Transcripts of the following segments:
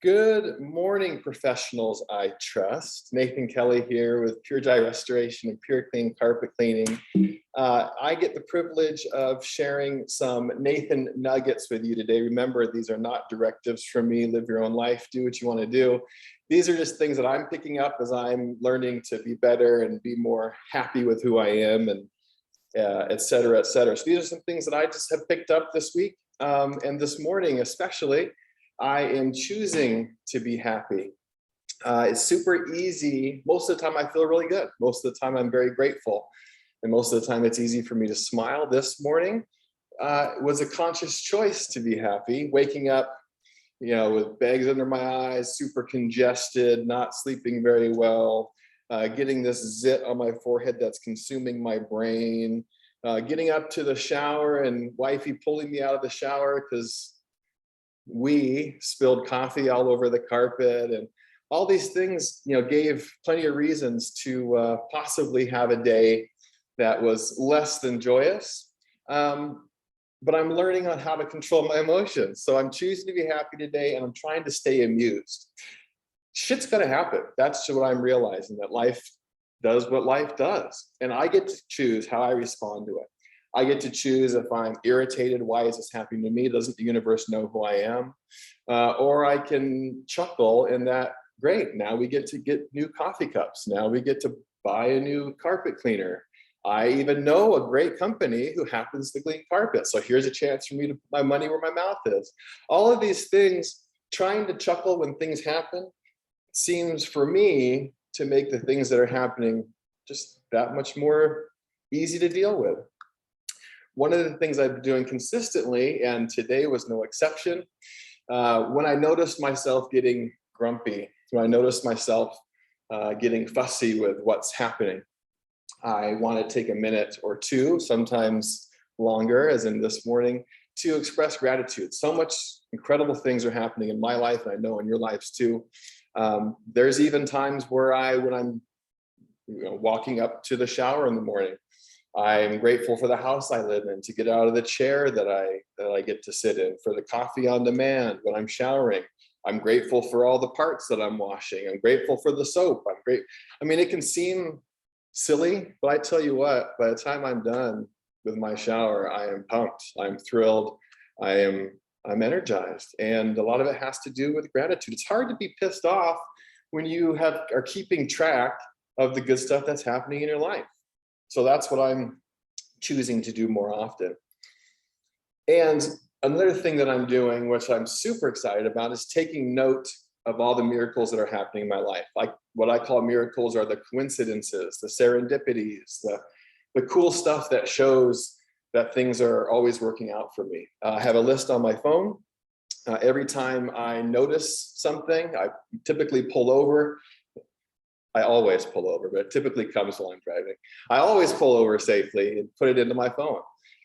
Good morning, professionals I trust. Nathan Kelly here with Pure Dry Restoration and Pure Clean Carpet Cleaning. I get the privilege of sharing some Nathan nuggets with you today. Remember, these are not directives from me. Live your own life, do what you want to do. These are just things that I'm picking up as I'm learning to be better and be more happy with who I am, and et cetera, et cetera. So these are some things that I just have picked up this week. And this morning, especially, I am choosing to be happy. It's super easy. Most of the time I feel really good. Most of the time I'm very grateful. And most of the time it's easy for me to smile. This morning was a conscious choice to be happy. Waking up, with bags under my eyes, super congested, not sleeping very well, getting this zit on my forehead that's consuming my brain, getting up to the shower and wifey pulling me out of the shower because we spilled coffee all over the carpet, and all these things, gave plenty of reasons to possibly have a day that was less than joyous. But I'm learning on how to control my emotions. So I'm choosing to be happy today, and I'm trying to stay amused. Shit's gonna happen. That's what I'm realizing, that life does what life does. And I get to choose how I respond to it. I get to choose if I'm irritated, why is this happening to me? Doesn't the universe know who I am? Or I can chuckle in that, great, now we get to get new coffee cups. Now we get to buy a new carpet cleaner. I even know a great company who happens to clean carpet. So here's a chance for me to put my money where my mouth is. All of these things, trying to chuckle when things happen, seems for me to make the things that are happening just that much more easy to deal with. One of the things I've been doing consistently, and today was no exception, when I noticed myself getting grumpy, when I noticed myself getting fussy with what's happening, I want to take a minute or two, sometimes longer, as in this morning, to express gratitude. So much incredible things are happening in my life, and I know in your lives too. There's even times where when I'm walking up to the shower in the morning, I'm grateful for the house I live in, to get out of the chair that I get to sit in, for the coffee on demand when I'm showering. I'm grateful for all the parts that I'm washing. I'm grateful for the soap. I mean, it can seem silly, but I tell you what, by the time I'm done with my shower, I am pumped. I'm thrilled. I'm energized. And a lot of it has to do with gratitude. It's hard to be pissed off when you are keeping track of the good stuff that's happening in your life. So that's what I'm choosing to do more often. And another thing that I'm doing, which I'm super excited about, is taking note of all the miracles that are happening in my life. Like, what I call miracles are the coincidences, the serendipities, the cool stuff that shows that things are always working out for me. I have a list on my phone. Every time I notice something, I typically pull over. I always pull over, but it typically comes while I'm driving. I always pull over safely and put it into my phone.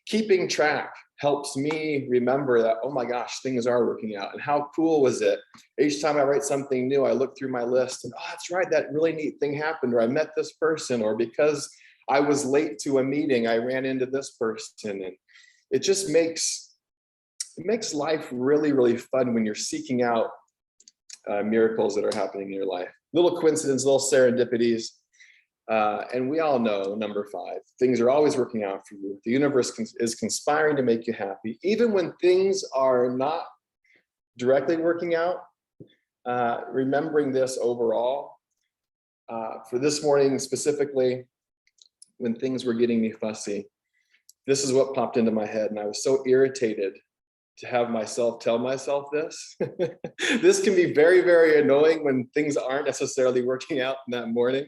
Keeping track helps me remember that, oh my gosh, things are working out. And how cool was it? Each time I write something new, I look through my list and, oh, that's right, that really neat thing happened, or I met this person, or because I was late to a meeting, I ran into this person. And it just makes life really, really fun when you're seeking out miracles that are happening in your life. Little coincidences, little serendipities. And we all know, number 5, things are always working out for you. The universe is conspiring to make you happy. Even when things are not directly working out, remembering this overall, for this morning specifically, when things were getting me fussy, this is what popped into my head. And I was so irritated to have myself tell myself this. This can be very, very annoying when things aren't necessarily working out in that morning,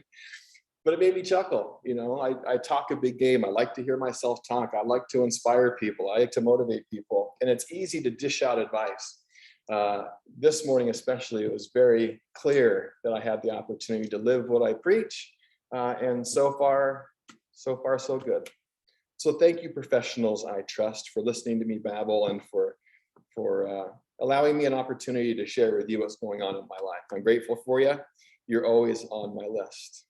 but it made me chuckle. I talk a big game. I like to hear myself talk. I like to inspire people. I like to motivate people, and it's easy to dish out advice. This morning especially, it was very clear that I had the opportunity to live what I preach, and so far, so good. So thank you, professionals I trust, for listening to me babble, and for allowing me an opportunity to share with you what's going on in my life. I'm grateful for you. You're always on my list.